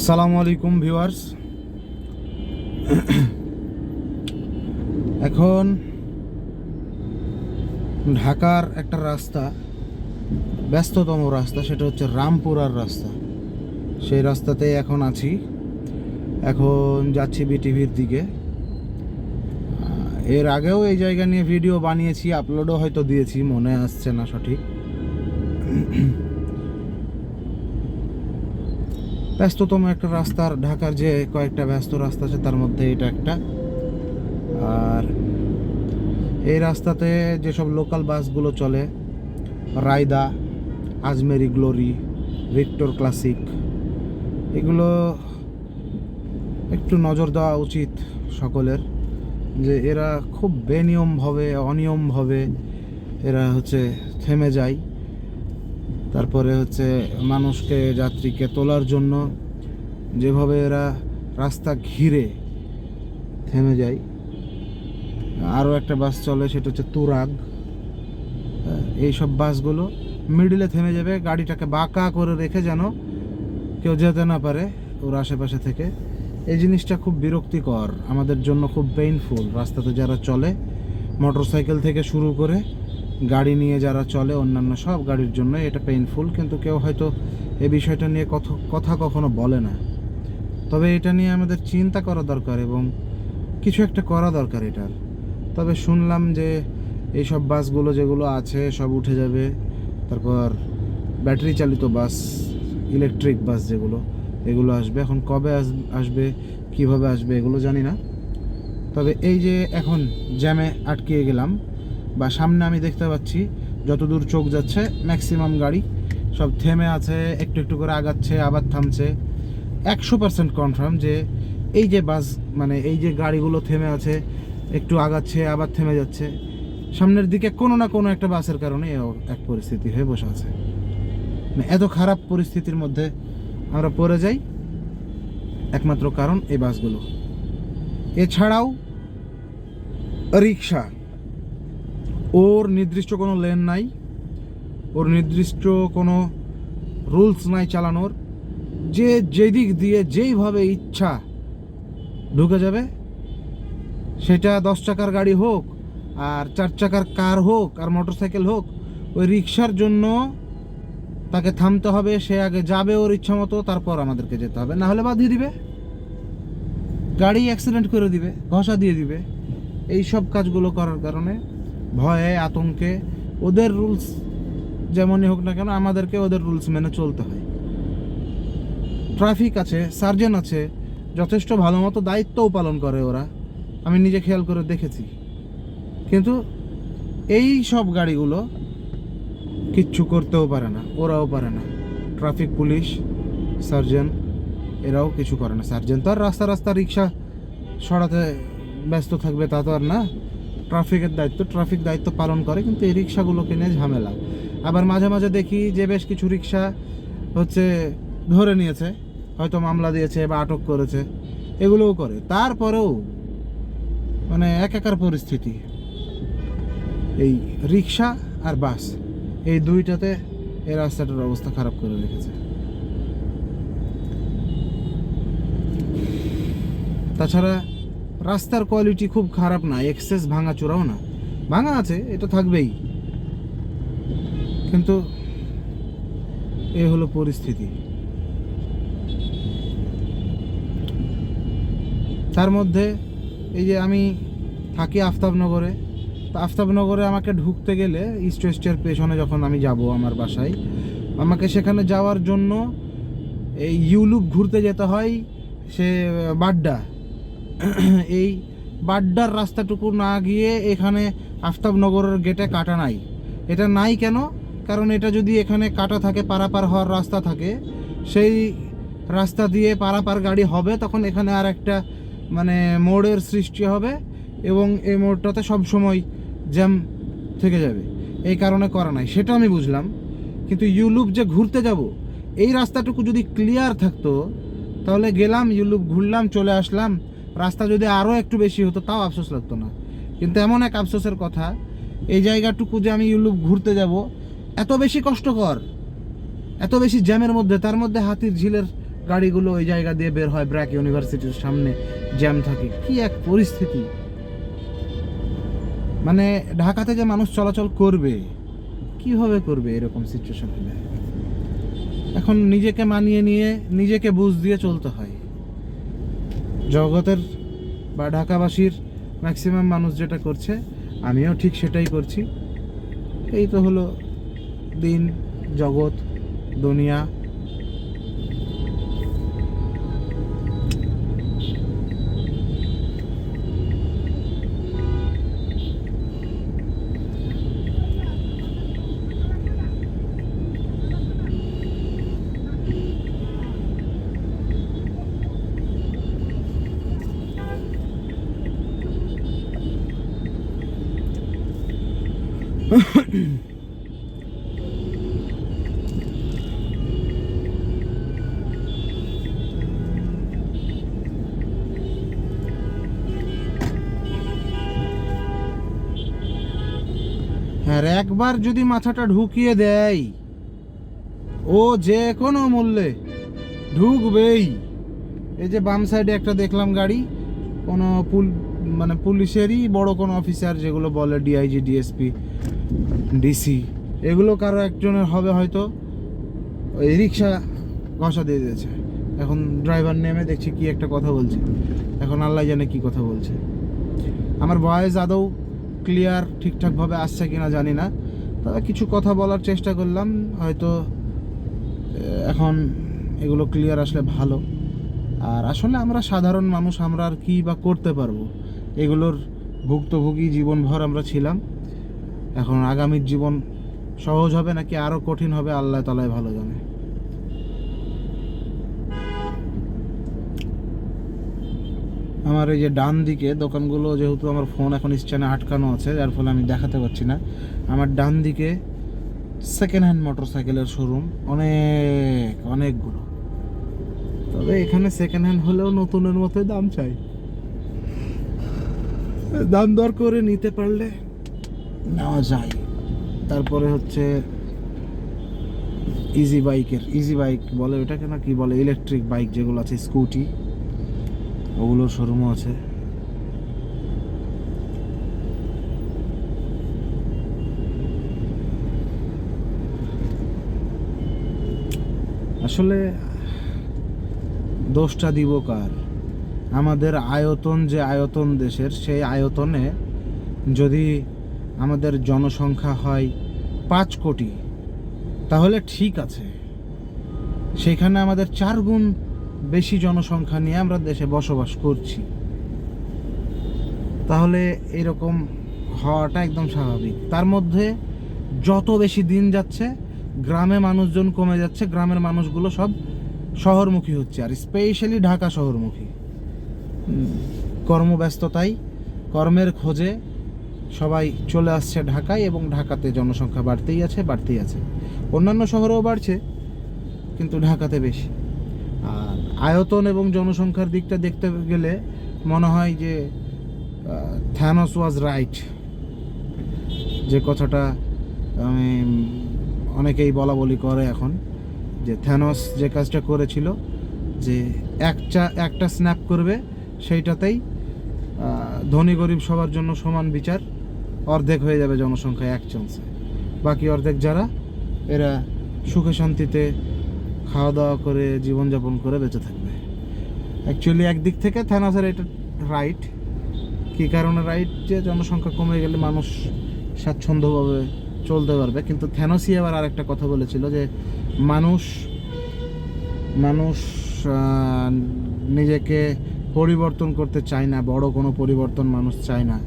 আসসালামু আলাইকুম ভিউয়ার্স। এখন ঢাকার একটা রাস্তা, ব্যস্ততম রাস্তা, সেটা হচ্ছে রামপুরার রাস্তা। সেই রাস্তাতে এখন আছি। এখন যাচ্ছি বিটিভির দিকে। এর আগেও এই জায়গা নিয়ে ভিডিও বানিয়েছি, আপলোডও হয়তো দিয়েছি, মনে আসছে না সঠিক। ব্যস্ততম একটা রাস্তার, ঢাকার যে কয়েকটা ব্যস্ত রাস্তা আছে তার মধ্যে এটা একটা। আর এই রাস্তাতে যেসব লোকাল বাসগুলো চলে, রায়দা, আজমেরি গ্লোরি, ভিক্টর ক্লাসিক, এগুলো একটু নজর দেওয়া উচিত সকলের, যে এরা খুব বেনিয়মভাবে, অনিয়মভাবে এরা থেমে যায়। তারপরে মানুষকে, যাত্রীকে তোলার জন্য যেভাবে এরা রাস্তা ঘিরে থেমে যায়। আরও একটা বাস চলে, সেটা হচ্ছে তুরাগ। এইসব বাসগুলো মিডিলে থেমে যাবে, গাড়িটাকে বাঁকা করে রেখে যেন কেউ যেতে না পারে ওর আশেপাশে থেকে। এই জিনিসটা খুব বিরক্তিকর, আমাদের জন্য খুব পেইনফুল। রাস্তাতে যারা চলে, মোটরসাইকেল থেকে শুরু করে গাড়ি নিয়ে যারা চলে, অন্যান্য সব গাড়ির জন্য এটা পেইনফুল। কিন্তু কেউ হয়তো এই বিষয়টা নিয়ে কথা কখনো বলে না। তবে এটা নিয়ে আমাদের চিন্তা করা দরকার এবং কিছু একটা করা দরকার এটার। তবে শুনলাম যে এইসব বাসগুলো যেগুলো আছে সব উঠে যাবে, তারপর ব্যাটারি চালিত বাস, ইলেকট্রিক বাস যেগুলো, এগুলো আসবে। এখন কবে আসবে, কিভাবে আসবে, এগুলো জানি না। তবে এই যে এখন জ্যামে আটকে গেলাম, বা সামনে আমি দেখতে পাচ্ছি যতদূর চোখ যাচ্ছে ম্যাক্সিমাম গাড়ি সব থেমে আছে, একটু একটু করে আগাচ্ছে, আবার থামছে। 100% কনফার্ম যে এই যে বাস, মানে এই যে গাড়িগুলো থেমে আছে, একটু আগাচ্ছে, আবার থেমে যাচ্ছে, সামনের দিকে কোনো না কোনো একটা বাসের কারণে এক পরিস্থিতি হয়ে বসে আছে। মানে এত খারাপ পরিস্থিতির মধ্যে আমরা পড়ে যাই, একমাত্র কারণ এই বাসগুলো। এছাড়াও রিক্সা, ওর নির্দিষ্ট কোনো লেন নাই, ওর নির্দিষ্ট কোনো রুলস নাই চালানোর। যে যেদিক দিয়ে যেইভাবে ইচ্ছা ঢুকে যাবে, সেটা 10 চাকার গাড়ি হোক, আর 4 চাকার কার হোক, আর মোটরসাইকেল হোক, ওই রিক্সার জন্য তাকে থামতে হবে। সে আগে যাবে ওর ইচ্ছা মতো, তারপর আমাদেরকে যেতে হবে, না হলে বাধিয়ে দিবে, গাড়ি অ্যাক্সিডেন্ট করে দিবে, ঘষা দিয়ে দিবে। এই সব কাজগুলো করার কারণে, ভয়ে, আতঙ্কে, ওদের রুলস যেমনই হোক না কেন, আমাদেরকে ওদের রুলস মেনে চলতে হয়। ট্রাফিক আছে, সার্জেন আছে, যথেষ্ট ভালো মতো দায়িত্বও পালন করে ওরা, আমি নিজে খেয়াল করে দেখেছি। কিন্তু এই সব গাড়িগুলো কিচ্ছু করতেও পারে না, ওরাও পারে না। ট্রাফিক পুলিশ, সার্জেন, এরাও কিছু করে না। সার্জেন তো আর রাস্তা রাস্তা রিক্সা সরাতে ব্যস্ত থাকবে, তা তো আর না। ট্রাফিকের দায়িত্ব, ট্রাফিক দায়িত্ব পালন করে, কিন্তু এই রিক্সাগুলোকে নিয়ে ঝামেলা। আবার মাঝে মাঝে দেখি যে বেশ কিছু রিক্সা ধরে নিয়েছে, হয়তো মামলা দিয়েছে বা আটক করেছে, এগুলোও করে। তারপরেও মানে একাকার পরিস্থিতি। এই রিক্সা আর বাস, এই দুইটাতে এই রাস্তাটার অবস্থা খারাপ করে রেখেছে। তাছাড়া রাস্তার কোয়ালিটি খুব খারাপ না, এক্সেস ভাঙাচোরাও না, ভাঙা আছে, এটা থাকবেই, কিন্তু এ হলো পরিস্থিতি। তার মধ্যে এই যে আমি থাকি আফতাবনগরে, তো আফতাবনগরে আমাকে ঢুকতে গেলে ইস্ট ওয়েস্টের পেছনে যখন আমি যাব আমার বাসায়, আমাকে সেখানে যাওয়ার জন্য এই ইউলুপ ঘুরতে যেতে হয়, সে বাড্ডা। এই বাড্ডার রাস্তাটুকু না গিয়ে এখানে আফতাবনগরের গেটে কাটা নাই। এটা নাই কেন? কারণ এটা যদি এখানে কাটা থাকে, পারাপার হওয়ার রাস্তা থাকে, সেই রাস্তা দিয়ে পারাপার গাড়ি হবে, তখন এখানে আর একটা মানে মোড়ের সৃষ্টি হবে এবং এই মোড়টাতে সবসময় জ্যাম থেকে যাবে। এই কারণে করা নাই, সেটা আমি বুঝলাম। কিন্তু ইউলুপ যে ঘুরতে যাব, এই রাস্তাটুকু যদি ক্লিয়ার থাকতো, তাহলে গেলাম, ইউলুপ ঘুরলাম, চলে আসলাম। রাস্তা যদি আরও একটু বেশি হতো তাও আফসোস লাগতো না। কিন্তু এমন এক আফসোসের কথা, এই জায়গাটুকু যে আমি ইউলুপ ঘুরতে যাব, এত বেশি কষ্টকর, এত বেশি জ্যামের মধ্যে, তার মধ্যে হাতির ঝিলের গাড়িগুলো ওই জায়গা দিয়ে বের হয়, ব্র্যাক ইউনিভার্সিটির সামনে জ্যাম থাকে। কি এক পরিস্থিতি! মানে ঢাকাতে যে মানুষ চলাচল করবে, কিভাবে করবে এরকম সিচুয়েশন হলে? এখন নিজেকে মানিয়ে নিয়ে নিজেকে বুঝ দিয়ে চলতে হয়। জগতের বা ঢাকাবাসীর ম্যাক্সিমাম মানুষ যেটা করছে, আমিও ঠিক সেটাই করছি। এই তো হলো দিন, জগৎ, দুনিয়া। আর একবার যদি মাথাটা ঢুকিয়ে দেয়, ও যে কোনো মূল্যে ঢুকবেই। এই যে বাম সাইডে একটা দেখলাম গাড়ি, কোনো মানে পুলিশেরই বড় কোনো অফিসার, যেগুলো বলে ডিআইজি, ডিএসপি, ডিসি, এগুলো কারো একজনের হবে হয়তো। ওই রিক্সা ঘষা দিয়ে দিয়েছে। এখন ড্রাইভার নেমে দেখছি কি একটা কথা বলছে। এখন আল্লাহ জানে কি কথা বলছে। আমার ভয়েস আদৌ ক্লিয়ার ঠিকঠাকভাবে আসছে কিনা জানি না, তবে কিছু কথা বলার চেষ্টা করলাম। হয়তো এখন এগুলো ক্লিয়ার আসলে ভালো। আর আসলে আমরা সাধারণ মানুষ, আমরা আর কি বা করতে পারবো? এগুলোর ভুক্তভোগী জীবনভর আমরা ছিলাম। এখন আগামীর জীবন সহজ হবে নাকি আরও কঠিন হবে, আল্লাহ তাআলাই ভালো জানে। আমার এই যে ডান দিকে দোকানগুলো, যেহেতু আমার ফোন এখন স্ট্যান্ডে আটকানো আছে, যার ফলে আমি দেখাতে পারছি না। আমার ডান দিকে সেকেন্ড হ্যান্ড মোটরসাইকেলের শোরুম অনেকগুলো। তবে এখানে সেকেন্ড হ্যান্ড হলেও নতুনের মতোই দাম চাই। দাম দর করে নিতে পারলে নেওয়া যায়। তারপরে হচ্ছে ইজি বাইক বলে ওটাকে, না কি বলে, ইলেকট্রিক বাইক যেগুলো আছে, স্কুটি, ওগুলোর শোরুমও আছে। আসলে দোষটা দিব কার? আমাদের আয়তন, যে আয়তন দেশের, সেই আয়তনে যদি আমাদের জনসংখ্যা হয় 5 কোটি, তাহলে ঠিক আছে। সেখানে আমাদের 4 গুণ বেশি জনসংখ্যা নিয়ে আমরা দেশে বসবাস করছি, তাহলে এরকম হওয়াটা একদম স্বাভাবিক। তার মধ্যে যত বেশি দিন যাচ্ছে, গ্রামে মানুষজন কমে যাচ্ছে, গ্রামের মানুষগুলো সব শহরমুখী হচ্ছে, আর স্পেশালি ঢাকা শহরমুখী। কর্মব্যস্ততায়, কর্মের খোঁজে সবাই চলে আসছে ঢাকায়, এবং ঢাকাতে জনসংখ্যা বাড়তেই আছে। অন্যান্য শহরেও বাড়ছে, কিন্তু ঢাকাতে বেশি। আর আয়তন এবং জনসংখ্যার দিকটা দেখতে গেলে মনে হয় যে থ্যানোস ওয়াজ রাইট, যে কথাটা আমি অনেকেই বলা বলি করে এখন, যে থ্যানোস যে কাজটা করেছিল, যে একটা স্ন্যাপ করবে, সেইটাতেই ধনী গরিব সবার জন্য সমান বিচার, অর্ধেক হয়ে যাবে জনসংখ্যা এক চান্সে। বাকি অর্ধেক যারা, এরা সুখে শান্তিতে খাওয়া দাওয়া করে জীবনযাপন করে বেঁচে থাকবে। অ্যাকচুয়ালি একদিক থেকে থ্যানোসের এটা রাইট। কী কারণে রাইট? যে জনসংখ্যা কমে গেলে মানুষ স্বাচ্ছন্দ্যভাবে চলতে পারবে। কিন্তু থ্যানোসই আবার আরেকটা কথা বলেছিল, যে মানুষ নিজেকে পরিবর্তন করতে চায় না, বড় কোনো পরিবর্তন মানুষ চায় না।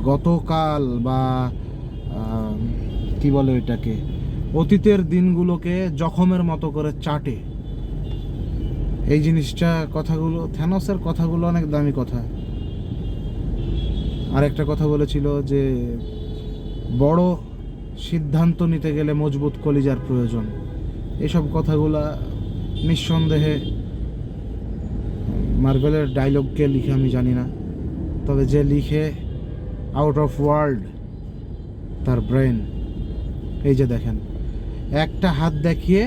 গতকাল বা কি বলে এটাকে, অতীতের দিনগুলোকে জখমের মতো করে চাটে। এই জিনিসটা, কথাগুলো, থ্যানোসের কথাগুলো অনেক দামি কথা। আরেকটা কথা বলেছিল যে বড় সিদ্ধান্ত নিতে গেলে মজবুত কলিজার প্রয়োজন। এইসব কথাগুলা নিঃসন্দেহে মার্ভেলের ডায়লগকে লিখে আমি জানি না, তবে যে লিখে, আউট অফ ওয়ার্ল্ড তার ব্রেন। এই যে দেখেন, একটা হাত দেখিয়ে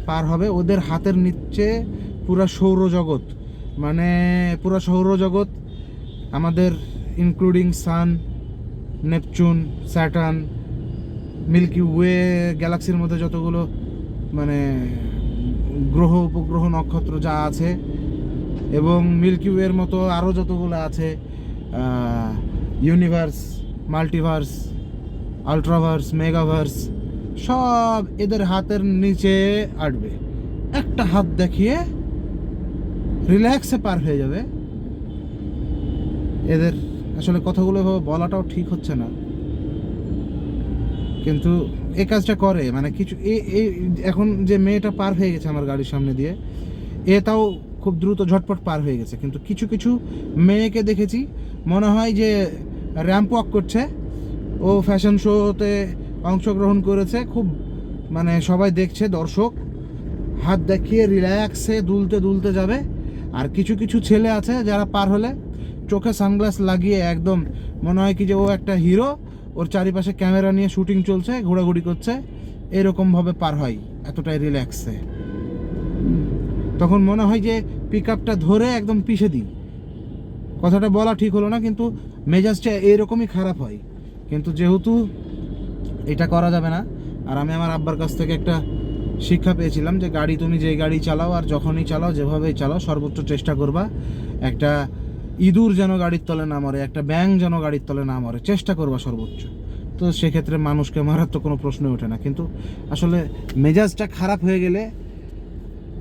পার হবে, ওদের হাতের নিচে পুরা সৌরজগৎ, মানে পুরা সৌরজগৎ আমাদের ইনক্লুডিং সান, নেপচুন, স্যাটার্ন, মিল্কি ওয়ে, গ্যালাক্সির মধ্যে যতগুলো মানে গ্রহ উপগ্রহ নক্ষত্র যা আছে, এবং মিল্কি ওয়ের মতো আরও যতগুলো আছে, ইউনিভার্স, মাল্টিভার্স, আলট্রাভার্স, মেগাভার্স, সব এদের হাতের নিচে আটবে। একটা হাত দেখিয়ে রিল্যাক্সে পার হয়ে যাবে। এদের আসলে কথাগুলো বলাটাও ঠিক হচ্ছে না, কিন্তু এই কাজটা করে। মানে কিছু এখন যে মেয়েটা পার হয়ে গেছে আমার গাড়ির সামনে দিয়ে, তাও খুব দ্রুত ঝটপট পার হয়ে গেছে। কিন্তু কিছু কিছু মেয়েকে দেখেছি মনে হয় যে র্যাম্প ওয়াক করছে, ও ফ্যাশন শোতে অংশগ্রহণ করেছে, খুব মানে সবাই দেখছে, দর্শক, হাত দেখিয়ে রিল্যাক্সে দুলতে দুলতে যাবে। আর কিছু কিছু ছেলে আছে যারা পার হলে চোখে সানগ্লাস লাগিয়ে একদম মনে হয় কি যে ও একটা হিরো, ওর চারিপাশে ক্যামেরা নিয়ে শুটিং চলছে, ঘোরাঘুরি করছে, এরকমভাবে পার হয় এতটাই রিল্যাক্সে। তখন মনে হয় যে পিক আপটা ধরে একদম পিষে দিই। কথাটা বলা ঠিক হলো না, কিন্তু মেজাজটা এরকমই খারাপ হয়। কিন্তু যেহেতু এটা করা যাবে না, আর আমি আমার আব্বার কাছ থেকে একটা শিক্ষা পেয়েছিলাম যে গাড়ি তুমি যে গাড়ি চালাও আর যখনই চালাও, যেভাবেই চালাও, সর্বোচ্চ চেষ্টা করবা একটা ইঁদুর যেন গাড়ির তলে না মরে, একটা ব্যাঙ যেন গাড়ির তলে না মরে, চেষ্টা করবা সর্বোচ্চ। তো সেক্ষেত্রে মানুষকে মারার তো কোনো প্রশ্নই ওঠে না। কিন্তু আসলে মেজাজটা খারাপ হয়ে গেলে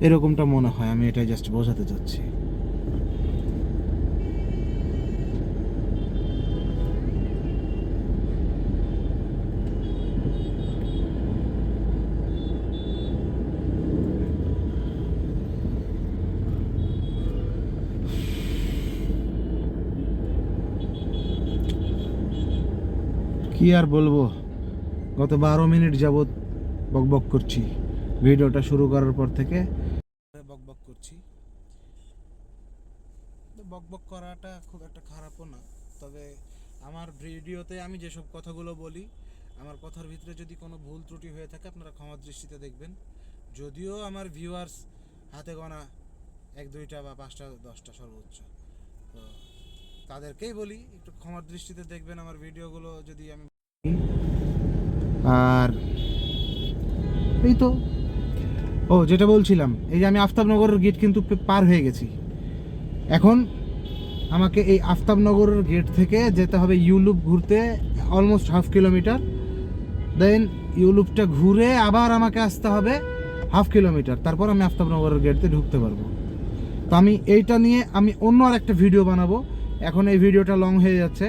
এরকমটা মনে হয়, আমি এটাই জাস্ট বোঝাতে চাচ্ছি। কি আর বলবো, গত 12 মিনিট যাবৎ বকবক করছি। ভিডিওটা শুরু করার পর থেকে বকবক করছি। বকবক করাটা খুব একটা খারাপও না, তবে আমার ভিডিওতে আমি যেসব কথাগুলো বলি, আমার কথার ভিতরে যদি কোনো ভুল ত্রুটি হয়ে থাকে আপনারা ক্ষমার দৃষ্টিতে দেখবেন। যদিও আমার ভিউয়ার্স হাতে গোনা 1-2টা বা 5টা 10টা সর্বোচ্চ, তো তাদেরকেই বলি একটু ক্ষমার দৃষ্টিতে দেখবেন আমার ভিডিওগুলো যদি আমি। আর এই তো, ও যেটা বলছিলাম, এই যে আমি আফতাবনগরের গেট কিন্তু পার হয়ে গেছি। এখন আমাকে এই আফতাবনগরের গেট থেকে যেতে হবে ইউলুপ ঘুরতে, অলমোস্ট 1/2 কিলোমিটার। দেন ইউলুপটা ঘুরে আবার আমাকে আসতে হবে 1/2 কিলোমিটার, তারপর আমি আফতাবনগরের গেটতে ঢুকতে পারবো। তো আমি এইটা নিয়ে আমি অন্য আর একটা ভিডিও বানাবো। এখন এই ভিডিওটা লং হয়ে যাচ্ছে,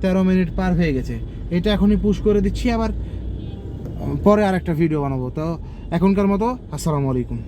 13 মিনিট পার হয়ে গেছে। এটা এখনই পুশ করে দিচ্ছি, আবার পরে আর একটা ভিডিও বানাবো। তো এখনকার মতো আসসালামু আলাইকুম।